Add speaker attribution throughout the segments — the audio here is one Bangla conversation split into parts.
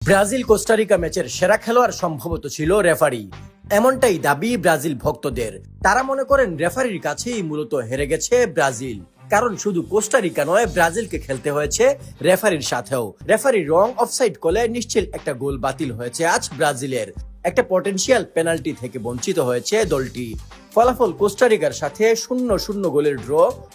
Speaker 1: ব্রাজিল কোস্টারিকা ম্যাচের সেরা খেলোয়াড় সম্ভবত ছিল রেফারি। এমনটাই দাবি ব্রাজিল ভক্তদের। তারা মনে করেন রেফারির কাছেই মূলত হেরে গেছে ব্রাজিল, কারণ শুধু কোস্টারিকা নয়, ব্রাজিলকে খেলতে হয়েছে রেফারির সাথেও। রেফারির রং অফসাইড কলে নিশ্চিত একটা গোল বাতিল হয়েছে আজ ব্রাজিলের। একটা পটেনশিয়াল পেনাল্টি থেকে বঞ্চিত হয়েছে দলটি। ফলাফল কোস্টারিকার সাথে 0-0 গোলের ড্র।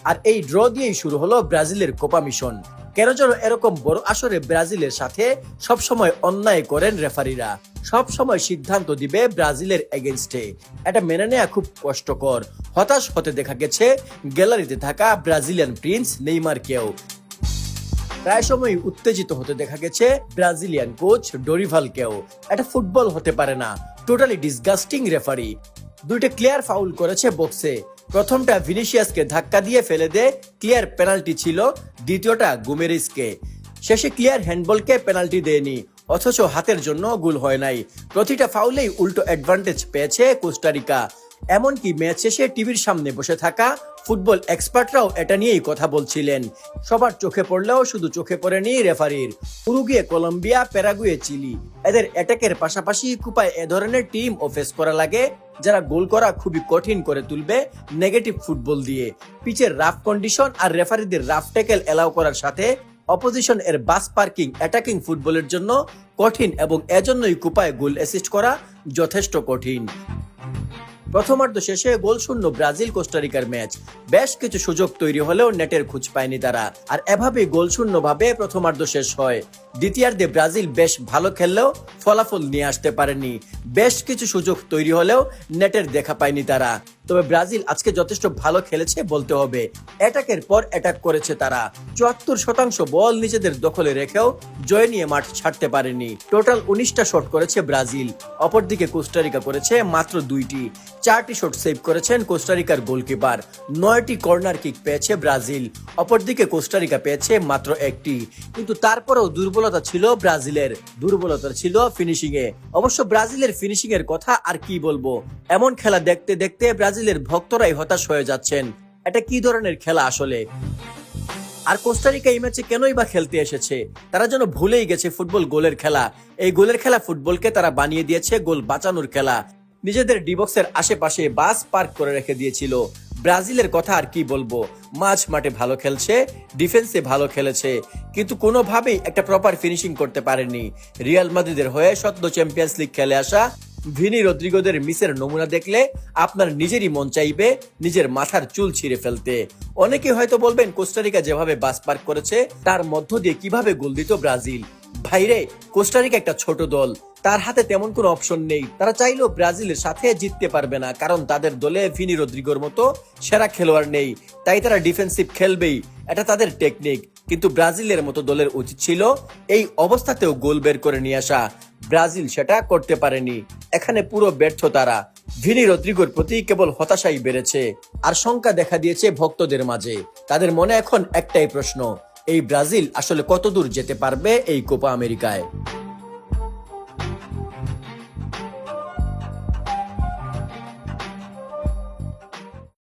Speaker 1: আর এই ড্র দিয়েই শুরু হলো ব্রাজিলের কোপা মিশন। কেন যেন এরকম বড় আসরে ব্রাজিলের সাথে সবসময় অন্যায় করেন রেফারিরা। সবসময় সিদ্ধান্ত দিবে ব্রাজিলের এগেনস্টে। এটা মেনে নেওয়া খুব কষ্টকর। হতাশ হতে দেখা গেছে গ্যালারিতে থাকা ব্রাজিলিয়ান প্রিন্স নেইমারকেও। প্রায় সময় উত্তেজিত হতে দেখা গেছে ব্রাজিলিয়ান কোচ ডোরিভালকেও। এটা ফুটবল হতে পারে না, টোটালি ডিসগাস্টিং রেফারি। দুইটা ক্লিয়ার ফাউল করেছে বক্সে। প্রথমটা ভিনিসিয়াসকে ধাক্কা দিয়ে ফেলে দেয়, ক্লিয়ার পেনাল্টি ছিল। দ্বিতীয়টা গুমেরিসকে। শেষে ক্লিয়ার হ্যান্ডবলকে পেনাল্টি দেয়নি, অথচ হাতের জন্য গোল হয় নাই। প্রতিটা ফাউলেই উল্টো অ্যাডভান্টেজ পেয়েছে কোস্টারিকা। এমনকি ম্যাচ শেষে টিভির সামনে বসে থাকা ফুটবল এক্সপার্টরাও এটা নিয়েই কথা বলছিলেন। সবার চোখে পড়লেও শুধু চোখে পড়েনি রেফারির। উরুগুয়ে, কলম্বিয়া, প্যারাগুয়ে, চিলি, এদের অ্যাটাকের পাশাপাশি কুপায় এ ধরনের টিম ও ফেস করা লাগে, যারা গোল করা খুবই কঠিন করে তুলবে নেগেটিভ ফুটবল দিয়ে। পিচের রাফ কন্ডিশন আর রেফারিদের রাফ ট্যাকেল এলাও করার সাথে অপোজিশন এর বাস পার্কিং অ্যাটাকিং ফুটবলের জন্য কঠিন, এবং এজন্যই কুপায় গোল অ্যাসিস্ট করা যথেষ্ট কঠিন। প্রথমার্ধ শেষে গোলশূন্য ব্রাজিল কোস্টারিকার ম্যাচ। বেশ কিছু সুযোগ তৈরি হলেও নেটের খোঁজ পায়নি তারা। আর এভাবেই গোলশূন্য ভাবে প্রথমার্ধ শেষ হয়। দ্বিতীয়ার্ধে ব্রাজিল বেশ ভালো খেললেও ফলাফল নিয়ে আসতে পারেনি। বেশ কিছু সুযোগ তৈরি হলেও নেটের দেখা পায়নি তারা। তবে ব্রাজিল আজকে যথেষ্ট ভালো খেলেছে বলতে হবে। অ্যাটাকের পর অ্যাটাক করেছে তারা। 74% বল নিজেদের দখলে রেখেও জয় নিয়ে মাঠ ছাড়তে পারেনি। টোটাল 19টা শট করেছে ব্রাজিল। অপরদিকে কোস্টারিকা করেছে মাত্র 2টি। 4টি শট সেভ করেছেন কোস্টারিকার গোলকিপার। 9টি কর্নার কিক পেয়েছে ব্রাজিল। অপরদিকে কোস্টারিকা পেয়েছে মাত্র 1টি। কিন্তু তারপরেও দুর্বলতা ছিল ব্রাজিলের। দুর্বলতা ছিল ফিনিশিং এ। অবশ্য ব্রাজিলের ফিনিশিং এর কথা আর কি বলবো। এমন খেলা দেখতে দেখতে ব্রাজিলের ভক্তরাই হতাশ হয়ে যাচ্ছেন। এটা কি ধরনের খেলা আসলে? আর কোস্টারিকা এই ম্যাচে কেনই বা খেলতে এসেছে? তারা যেন ভুলেই গেছে ফুটবল গোলের খেলা। এই গোলের খেলা ফুটবলকে তারা বানিয়ে দিয়েছে গোল বাঁচানোর খেলা। নিজেদের ডিবক্সের আশেপাশে বাস পার্ক করে রেখে দিয়েছিল। ব্রাজিলের কথা আর কি বলবো। মাঝ মাঠে ভালো খেলছে, ডিফেন্সে ভালো খেলেছে, কিন্তু কোনোভাবেই একটা প্রপার ফিনিশিং করতে পারেনি। রিয়াল মাদ্রিদের হয়ে সদ্য চ্যাম্পিয়ন্স লিগ খেলে আসা ভিনি রদ্রিগোদের মিসের নমুনা দেখলে আপনার নিজেরই মন চাইবে নিজের মাথার চুল ছিঁড়ে ফেলতে। অনেকে হয়তো বলবেন, কোস্টারিকা যেভাবে বাস পার্ক করেছে তার মধ্য দিয়ে কিভাবে গোল দিত ব্রাজিল। ভাইরে, কোস্টারিকা একটা ছোট দল, তার হাতে তেমন কোনো অপশন নেই। তারা চাইলেও ব্রাজিলের সাথে জিততে পারবে না, কারণ তাদের দলে ভিনি রদ্রিগোর মতো সেরা খেলোয়াড় নেই। তাই তারা ডিফেন্সিভ খেলবেই, এটা তাদের টেকনিক। কিন্তু ব্রাজিলের মতো দলের উচিত ছিল এই অবস্থাতেও গোল বের করে নিয়ে আসা। ব্রাজিল সেটা করতে পারেনি। এখানে পুরো ব্যর্থ তারা। ভিনি রদ্রিগোর প্রতি কেবল হতাশাই বেড়েছে, আর শঙ্কা দেখা দিয়েছে ভক্তদের মাঝে। তাদের মনে এখন একটাই প্রশ্ন, এই ব্রাজিল আসলে কতদূর যেতে পারবে এই কোপা আমেরিকায়?